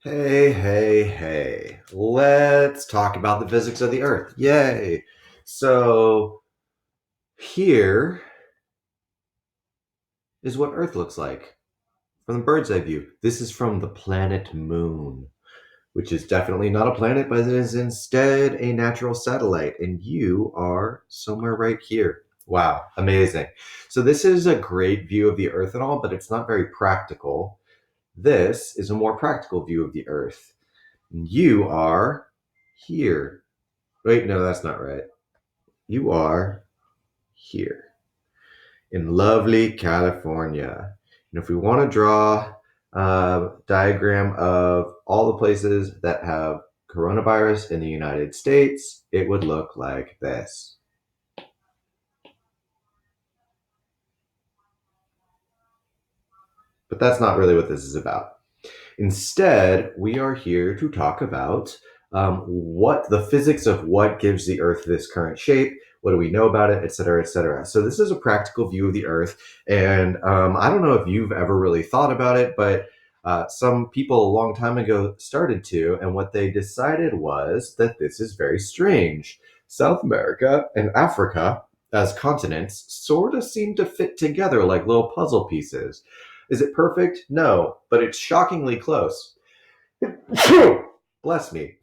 Hey, hey, hey. Let's talk about the physics of the Earth. Yay. So, here is what Earth looks like from the bird's eye view. This is from the planet Moon, which is definitely not a planet, but it is instead a natural satellite. And you are somewhere right here. Wow, amazing. So, this is a great view of the Earth and all, but it's not very practical. This is a more practical view of the Earth. You are here. Wait, no, that's not right. You are here in lovely California. And if we want to draw a diagram of all the places that have coronavirus in the United States, it would look like this. But that's not really what this is about. Instead, we are here to talk about what the physics of what gives the Earth this current shape. What do we know about it, et cetera, et cetera. So this is a practical view of the Earth, and I don't know if you've ever really thought about it, but some people a long time ago started to, and what they decided was that this is very strange. South America and Africa, as continents, sort of seem to fit together like little puzzle pieces. Is it perfect? No, but it's shockingly close. Bless me.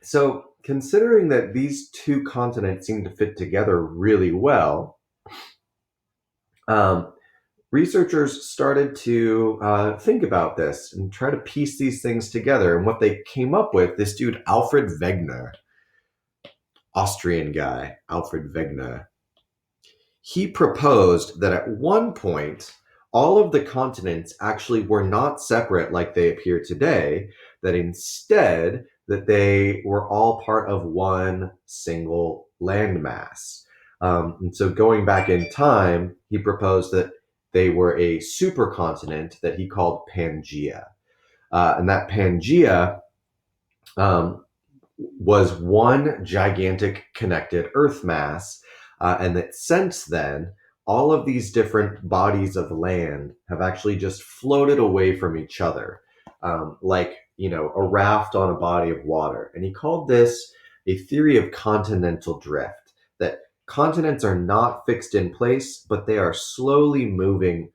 So, considering that these two continents seem to fit together really well, um, researchers started to think about this and try to piece these things together. And what they came up with, this dude, Alfred Wegener, Austrian guy, Alfred Wegener, he proposed that at one point, all of the continents actually were not separate like they appear today, that instead that they were all part of one single landmass. And so going back in time, he proposed that they were a supercontinent that he called Pangea. And that Pangea um, was one gigantic connected Earth mass, and that since then, all of these different bodies of land have actually just floated away from each other, like a raft on a body of water. And he called this a theory of continental drift. That continents are not fixed in place, but they are slowly moving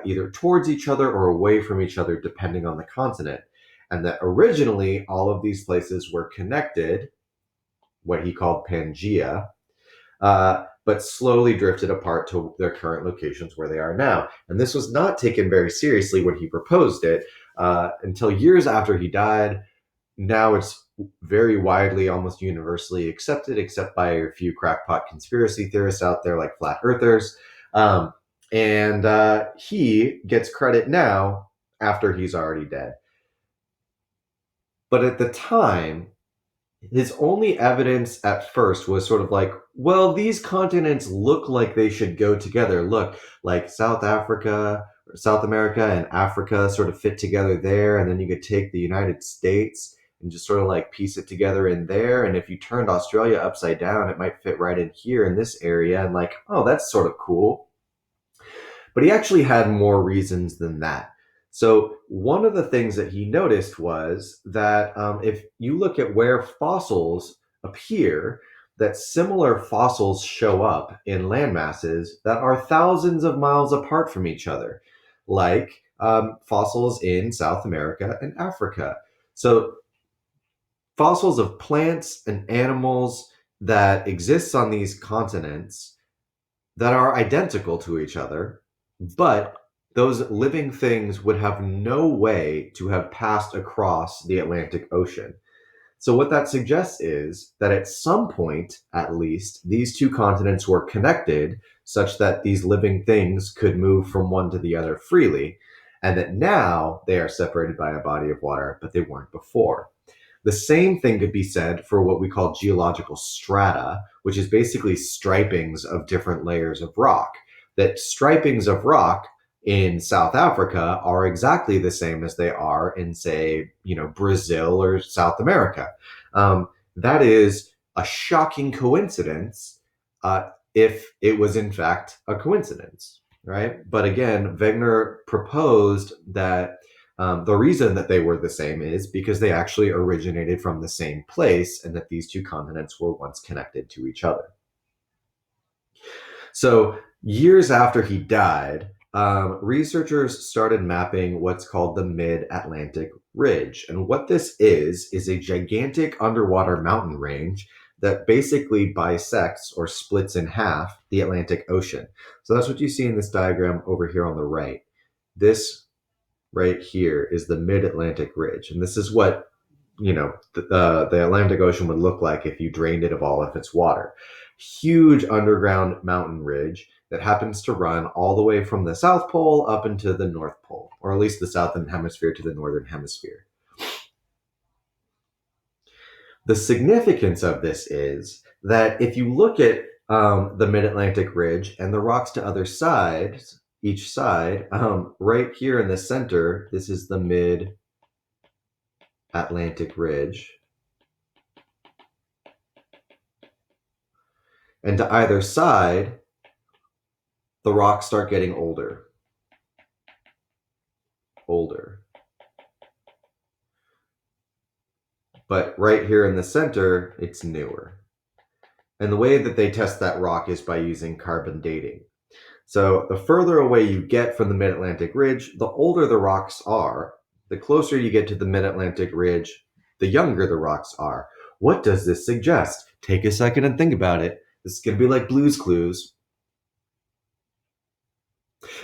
either towards each other or away from each other, depending on the continent, and that originally all of these places were connected, what he called Pangea, but slowly drifted apart to their current locations where they are now. And this was not taken very seriously when he proposed it until years after he died. Now it's very widely, almost universally accepted, except by a few crackpot conspiracy theorists out there like flat earthers. And he gets credit now after he's already dead. But at the time, his only evidence at first was sort of like, well, these continents look like they should go together. Look, like South Africa, South America, and Africa sort of fit together there. And then you could take the United States and just sort of like piece it together in there. And if you turned Australia upside down, it might fit right in here in this area. And like, oh, that's sort of cool. But he actually had more reasons than that. So, one of the things that he noticed was that if you look at where fossils appear, that similar fossils show up in land masses that are thousands of miles apart from each other, like fossils in South America and Africa. So, fossils of plants and animals that exist on these continents that are identical to each other, but those living things would have no way to have passed across the Atlantic Ocean. So, what that suggests is that at some point, at least, these two continents were connected such that these living things could move from one to the other freely, and that now they are separated by a body of water, but they weren't before. The same thing could be said for what we call geological strata, which is basically stripings of different layers of rock. That stripings of rock in South Africa are exactly the same as they are in, say, Brazil or South America. That is a shocking coincidence if it was in fact a coincidence, right? But again, Wegener proposed that The reason that they were the same is because they actually originated from the same place and that these two continents were once connected to each other. So, years after he died, researchers started mapping what's called the Mid Atlantic Ridge. And what this is a gigantic underwater mountain range that basically bisects or splits in half the Atlantic Ocean. So, that's what you see in this diagram over here on the right. This right here is the Mid Atlantic Ridge. And this is what the Atlantic Ocean would look like if you drained it of all of its water. Huge underground mountain ridge that happens to run all the way from the South Pole up into the North Pole, or at least the Southern Hemisphere to the Northern Hemisphere. The significance of this is that if you look at the Mid-Atlantic Ridge and the rocks to other sides, each side, right here in the center, this is the Mid-Atlantic Ridge. And to either side, the rocks start getting older. But right here in the center, it's newer. And the way that they test that rock is by using carbon dating. So the further away you get from the Mid-Atlantic Ridge, the older the rocks are. The closer you get to the Mid-Atlantic Ridge, the younger the rocks are. What does this suggest? Take a second and think about it. This is going to be like Blue's Clues.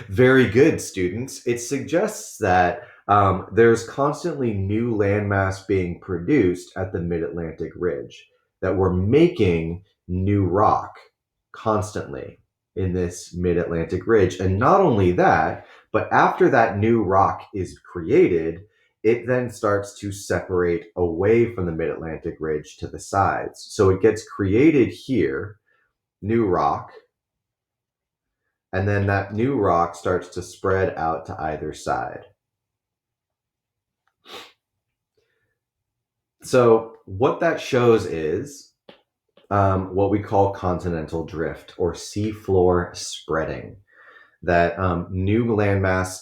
Very good, students. It suggests that there's constantly new landmass being produced at the Mid-Atlantic Ridge, that we're making new rock constantly in this Mid-Atlantic Ridge. And not only that, but after that new rock is created, it then starts to separate away from the Mid-Atlantic Ridge to the sides. So it gets created here, new rock, and then that new rock starts to spread out to either side. So what that shows is what we call continental drift or seafloor spreading. That new landmass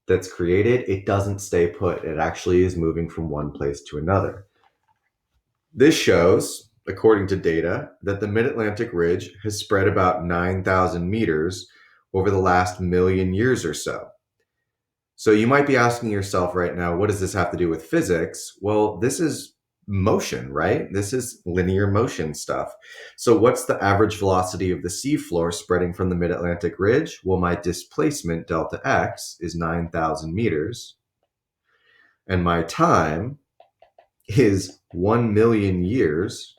that's created, it doesn't stay put. It actually is moving from one place to another. This shows, according to data, that the Mid-Atlantic Ridge has spread about 9,000 meters over the last million years or so. So you might be asking yourself right now, what does this have to do with physics? Well, this is motion, right? This is linear motion stuff. So what's the average velocity of the seafloor spreading from the Mid-Atlantic Ridge? Well, my displacement, delta x, is 9,000 meters. And my time is 1 million years.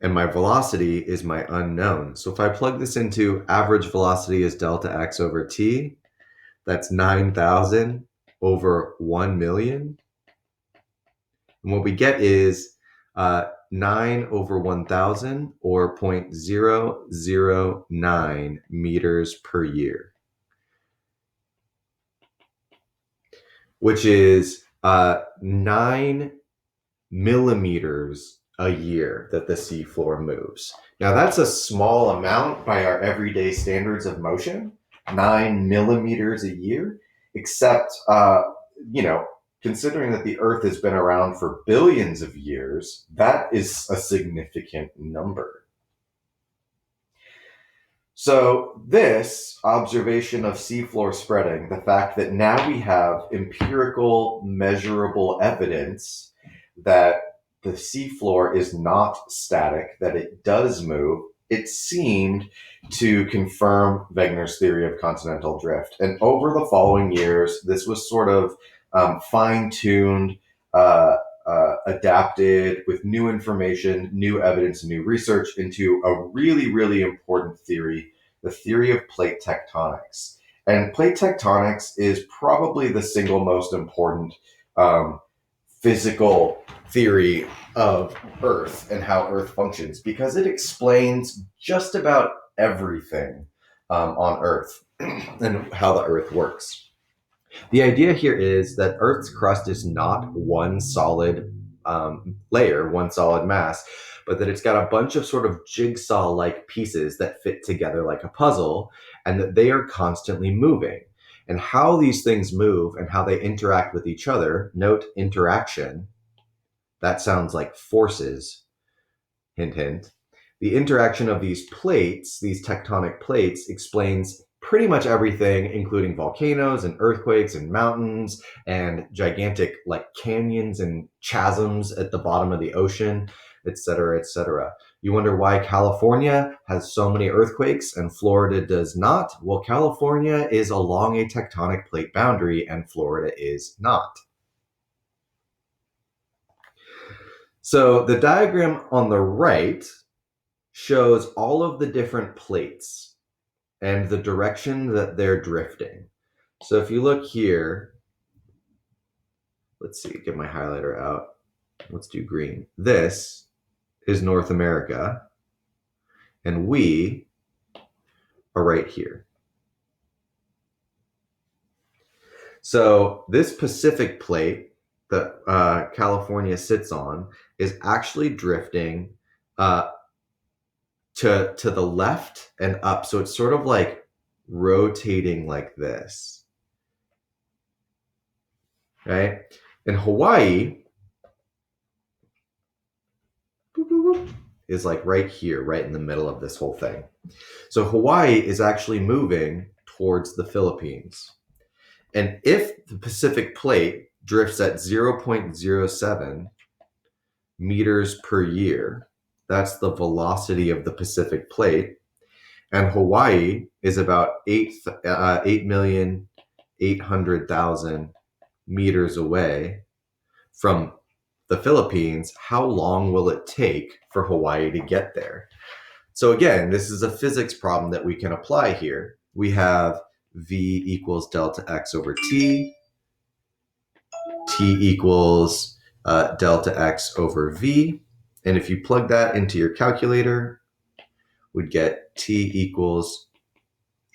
And my velocity is my unknown. So if I plug this into average velocity is delta x over t, that's 9,000 over 1 million. And what we get is 9 over 1,000 or 0.009 meters per year, which is 9 millimeters a year that the seafloor moves. Now that's a small amount by our everyday standards of motion, 9 millimeters a year, except, considering that the Earth has been around for billions of years, that is a significant number. So this observation of seafloor spreading, the fact that now we have empirical, measurable evidence that the seafloor is not static, that it does move, it seemed to confirm Wegener's theory of continental drift. And over the following years, this was sort of fine-tuned, adapted with new information, new evidence, and new research into a really, really important theory, the theory of plate tectonics. And plate tectonics is probably the single most important physical theory of Earth and how Earth functions, because it explains just about everything on Earth and how the Earth works. The idea here is that Earth's crust is not one solid layer, one solid mass, but that it's got a bunch of sort of jigsaw-like pieces that fit together like a puzzle, and that they are constantly moving. And how these things move and how they interact with each other, note interaction, that sounds like forces, hint, hint. The interaction of these plates, these tectonic plates, explains pretty much everything, including volcanoes and earthquakes and mountains and gigantic like canyons and chasms at the bottom of the ocean, etc., etc. You wonder why California has so many earthquakes and Florida does not? Well, California is along a tectonic plate boundary and Florida is not. So the diagram on the right shows all of the different plates and the direction that they're drifting. So if you look here, let's see, get my highlighter out. Let's do green. This is North America, and we are right here. So this Pacific plate that California sits on is actually drifting to the left and up. So it's sort of like rotating like this. Right? And Hawaii is like right here, right in the middle of this whole thing. So Hawaii is actually moving towards the Philippines. And if the Pacific plate drifts at 0.07 meters per year, that's the velocity of the Pacific plate, and Hawaii is about 8,800,000 meters away from the Philippines, how long will it take for Hawaii to get there? So again, this is a physics problem that we can apply here. We have V equals delta X over T. T equals delta X over V. And if you plug that into your calculator, we'd get T equals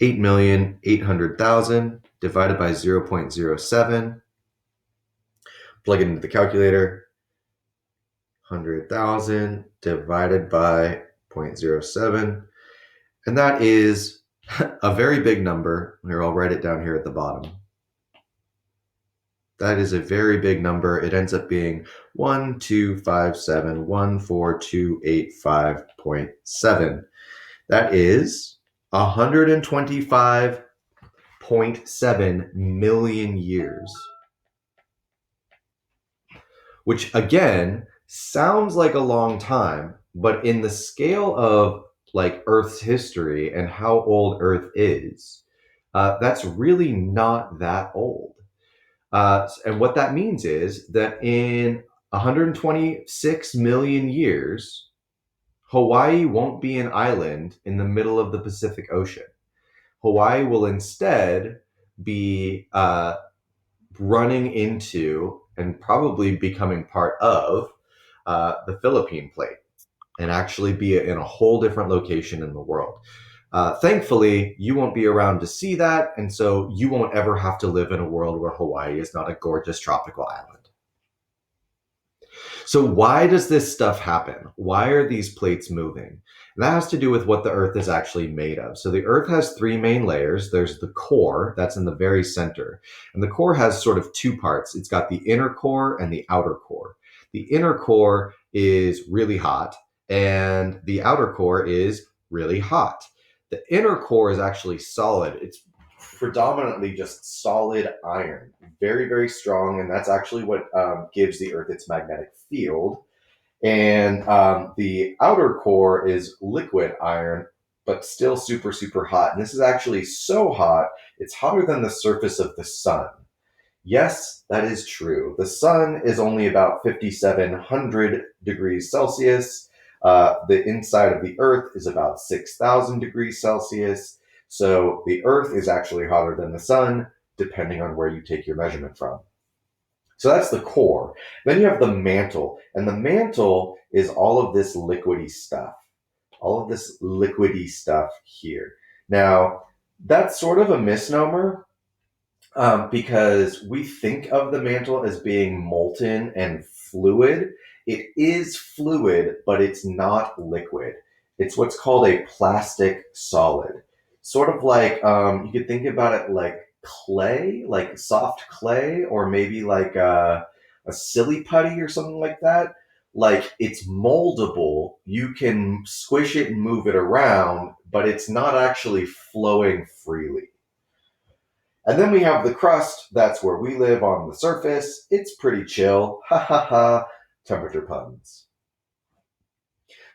8,800,000 divided by 0.07. Plug it into the calculator. 100,000 divided by 0.07. And that is a very big number. Here, I'll write it down here at the bottom. That is a very big number. It ends up being 125714285.7. That is 125.7 million years. Which again sounds like a long time, but in the scale of like Earth's history and how old Earth is, that's really not that old. And what that means is that in 126 million years, Hawaii won't be an island in the middle of the Pacific Ocean. Hawaii will instead be running into and probably becoming part of the Philippine plate and actually be in a whole different location in the world. Thankfully, you won't be around to see that, and so you won't ever have to live in a world where Hawaii is not a gorgeous tropical island. So why does this stuff happen? Why are these plates moving? And that has to do with what the Earth is actually made of. So the Earth has three main layers. There's the core, that's in the very center. And the core has sort of two parts. It's got the inner core and the outer core. The inner core is really hot, and the outer core is really hot. The inner core is actually solid. It's predominantly just solid iron, very, very strong, and that's actually what gives the Earth its magnetic field. And the outer core is liquid iron, but still super, super hot. And this is actually so hot, it's hotter than the surface of the sun. Yes, that is true. The sun is only about 5,700 degrees Celsius. The inside of the Earth is about 6,000 degrees Celsius. So the Earth is actually hotter than the sun, depending on where you take your measurement from. So that's the core. Then you have the mantle, and the mantle is all of this liquidy stuff. All of this liquidy stuff here. Now, that's sort of a misnomer because we think of the mantle as being molten and fluid, It is fluid, but it's not liquid. It's what's called a plastic solid. Sort of like you could think about it like clay, like soft clay, or maybe like a silly putty or something like that. Like it's moldable. You can squish it and move it around, but it's not actually flowing freely. And then we have the crust. That's where we live on the surface. It's pretty chill. Ha ha ha. Temperature puns.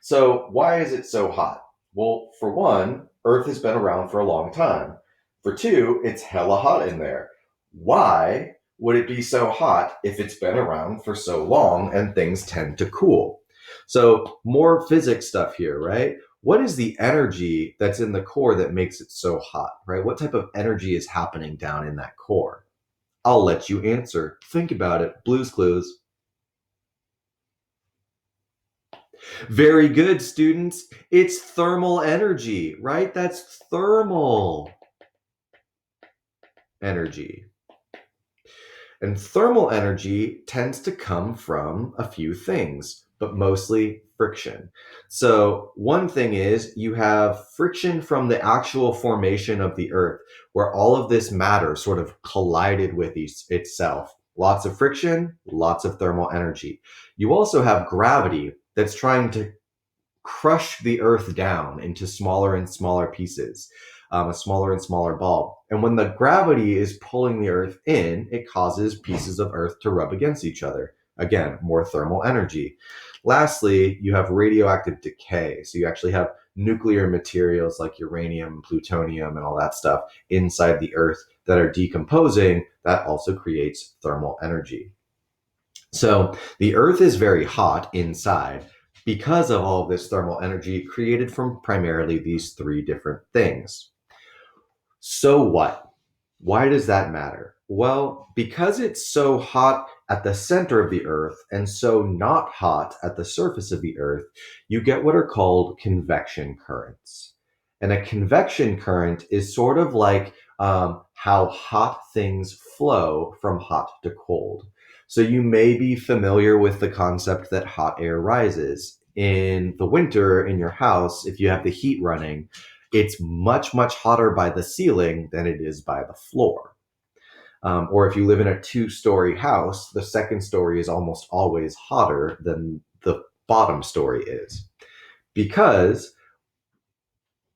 So, why is it so hot? Well, for one, Earth has been around for a long time. For two, it's hella hot in there. Why would it be so hot if it's been around for so long and things tend to cool? So, more physics stuff here, right? What is the energy that's in the core that makes it so hot, right? What type of energy is happening down in that core? I'll let you answer. Think about it. Blues Clues. Very good, students. It's thermal energy, right? That's thermal energy. And thermal energy tends to come from a few things, but mostly friction. So, one thing is you have friction from the actual formation of the Earth, where all of this matter sort of collided with itself. Lots of friction, lots of thermal energy. You also have gravity that's trying to crush the earth down into smaller and smaller pieces, a smaller and smaller ball. And when the gravity is pulling the earth in, it causes pieces of earth to rub against each other. Again, more thermal energy. Lastly, you have radioactive decay. So you actually have nuclear materials like uranium, plutonium, and all that stuff inside the earth that are decomposing. That also creates thermal energy. So the earth is very hot inside because of all of this thermal energy created from primarily these three different things. So what? Why does that matter? Well, because it's so hot at the center of the earth and so not hot at the surface of the earth, you get what are called convection currents. And a convection current is sort of like how hot things flow from hot to cold. So you may be familiar with the concept that hot air rises. In the winter in your house, if you have the heat running, it's much, much hotter by the ceiling than it is by the floor. Or if you live in a two-story house, the second story is almost always hotter than the bottom story is. Because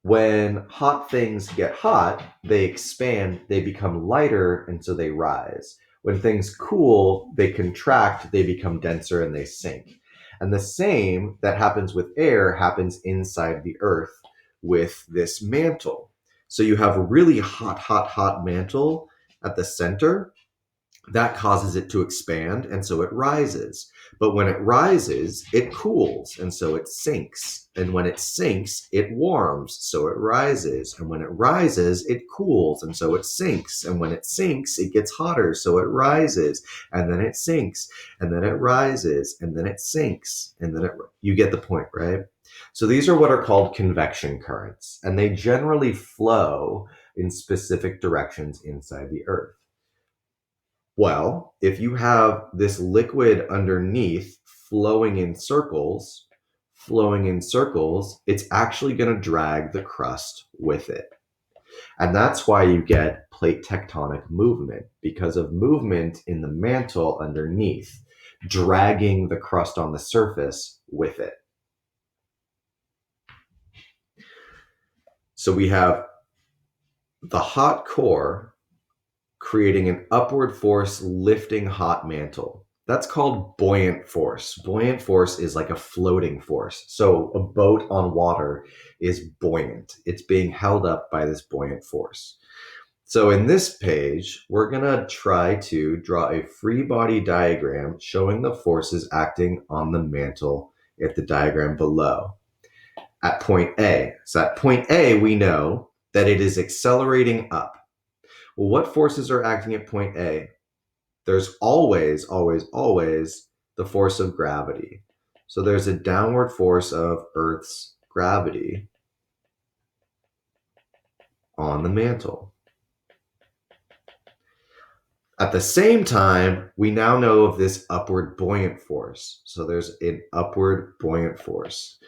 when hot things get hot, they expand, they become lighter, and so they rise. When things cool, they contract, they become denser, and they sink. And the same that happens with air happens inside the earth with this mantle. So you have a really hot, hot, hot mantle at the center that causes it to expand, and so it rises. But when it rises, it cools, and so it sinks. And when it sinks, it warms, so it rises. And when it rises, it cools, and so it sinks. And when it sinks, it gets hotter, so it rises. And then it sinks, and then it rises, and then it sinks, and then you get the point, right? So these are what are called convection currents, and they generally flow in specific directions inside the earth. Well, if you have this liquid underneath flowing in circles, it's actually going to drag the crust with it. And that's why you get plate tectonic movement, because of movement in the mantle underneath, dragging the crust on the surface with it. So we have the hot core creating an upward force lifting hot mantle. That's called buoyant force. Buoyant force is like a floating force. So a boat on water is buoyant. It's being held up by this buoyant force. So in this page, we're going to try to draw a free body diagram showing the forces acting on the mantle at the diagram below at point A. So at point A, we know that it is accelerating up. Well, what forces are acting at point A? There's always, always, always the force of gravity. So there's a downward force of Earth's gravity on the mantle. At the same time, we now know of this upward buoyant force. So there's an upward buoyant force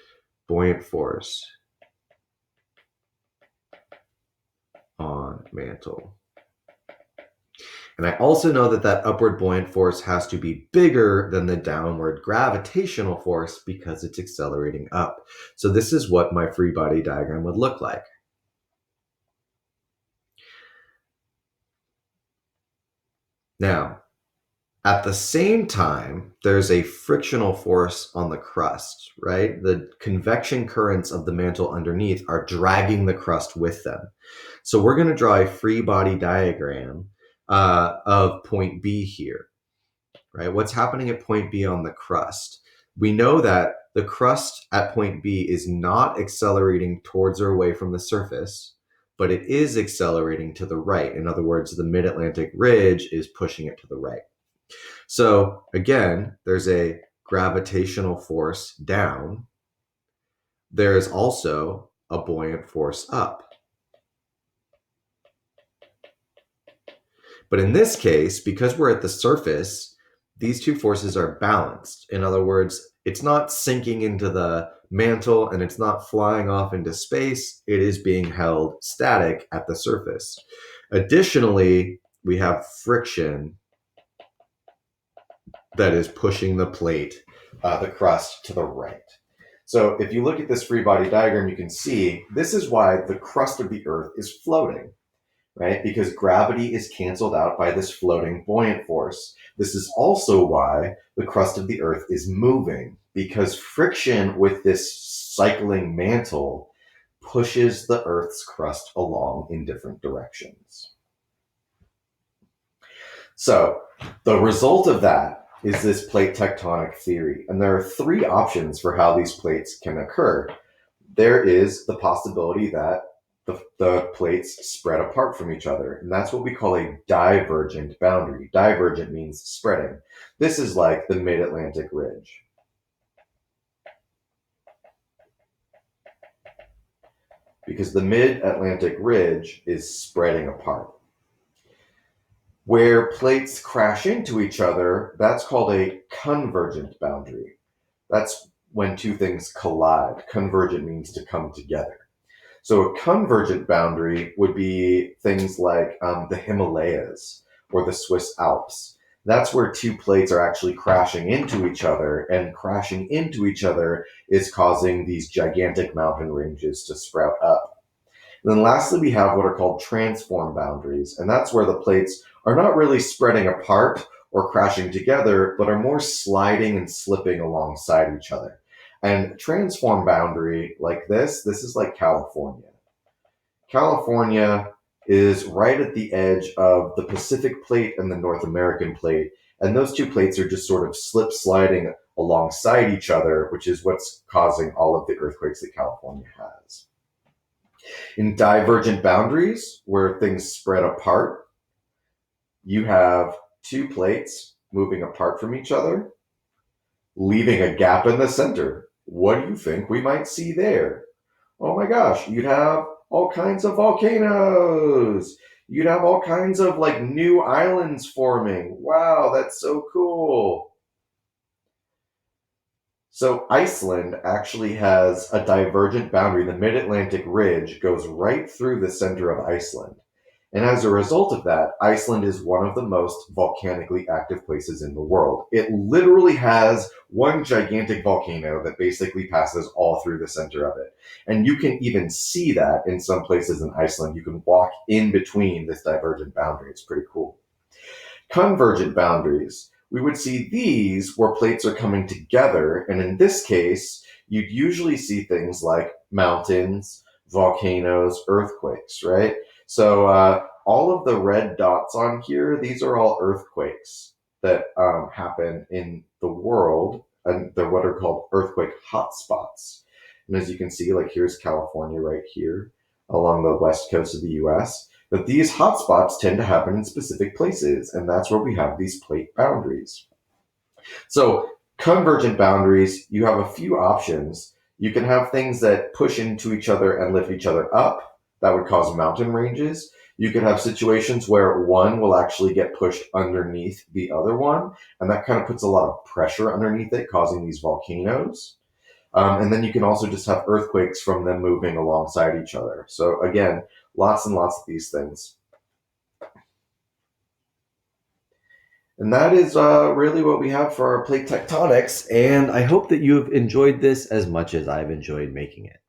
on mantle. And I also know that that upward buoyant force has to be bigger than the downward gravitational force because it's accelerating up. So this is what my free body diagram would look like. Now, at the same time, there's a frictional force on the crust, right? The convection currents of the mantle underneath are dragging the crust with them. So we're going to draw a free body diagram of point B here, right? What's happening at point B on the crust? We know that the crust at point B is not accelerating towards or away from the surface, but it is accelerating to the right. In other words, the mid-Atlantic ridge is pushing it to the right. So again, there's a gravitational force down. There's also a buoyant force up. But in this case, because we're at the surface, these two forces are balanced. In other words, it's not sinking into the mantle and it's not flying off into space. It is being held static at the surface. Additionally, we have friction that is pushing the plate, the crust, to the right. So if you look at this free body diagram, you can see this is why the crust of the Earth is floating, right? Because gravity is canceled out by this floating buoyant force. This is also why the crust of the Earth is moving, because friction with this cycling mantle pushes the Earth's crust along in different directions. So the result of that is this plate tectonic theory. And there are three options for how these plates can occur. There is the possibility that the plates spread apart from each other. And that's what we call a divergent boundary. Divergent means spreading. This is like the mid-Atlantic ridge. Because the mid-Atlantic ridge is spreading apart. Where plates crash into each other, that's called a convergent boundary. That's when two things collide. Convergent means to come together. So a convergent boundary would be things like the Himalayas or the Swiss Alps. That's where two plates are actually crashing into each other, and crashing into each other is causing these gigantic mountain ranges to sprout up. And then lastly, we have what are called transform boundaries, and that's where the plates are not really spreading apart or crashing together, but are more sliding and slipping alongside each other. And transform boundary like this is like California. California is right at the edge of the Pacific plate and the North American plate, and those two plates are just sort of slip sliding alongside each other, which is what's causing all of the earthquakes that California has. In divergent boundaries, where things spread apart, you have two plates moving apart from each other, leaving a gap in the center. What do you think we might see there? Oh my gosh, you'd have all kinds of volcanoes. You'd have all kinds of like new islands forming. Wow, that's so cool. So Iceland actually has a divergent boundary. The mid-Atlantic ridge goes right through the center of Iceland. And as a result of that, Iceland is one of the most volcanically active places in the world. It literally has one gigantic volcano that basically passes all through the center of it. And you can even see that in some places in Iceland. You can walk in between this divergent boundary. It's pretty cool. Convergent boundaries. We would see these where plates are coming together. And in this case, you'd usually see things like mountains, volcanoes, earthquakes, right? So all of the red dots on here, these are all earthquakes that happen in the world, and they're what are called earthquake hotspots. And as you can see, like here's California right here along the west coast of the US. But these hotspots tend to happen in specific places, and that's where we have these plate boundaries. So convergent boundaries, you have a few options. You can have things that push into each other and lift each other up. That would cause mountain ranges. You could have situations where one will actually get pushed underneath the other one, and that kind of puts a lot of pressure underneath it, causing these volcanoes. And then you can also just have earthquakes from them moving alongside each other. So again, lots and lots of these things. And that is really what we have for our plate tectonics. And I hope that you have enjoyed this as much as I've enjoyed making it.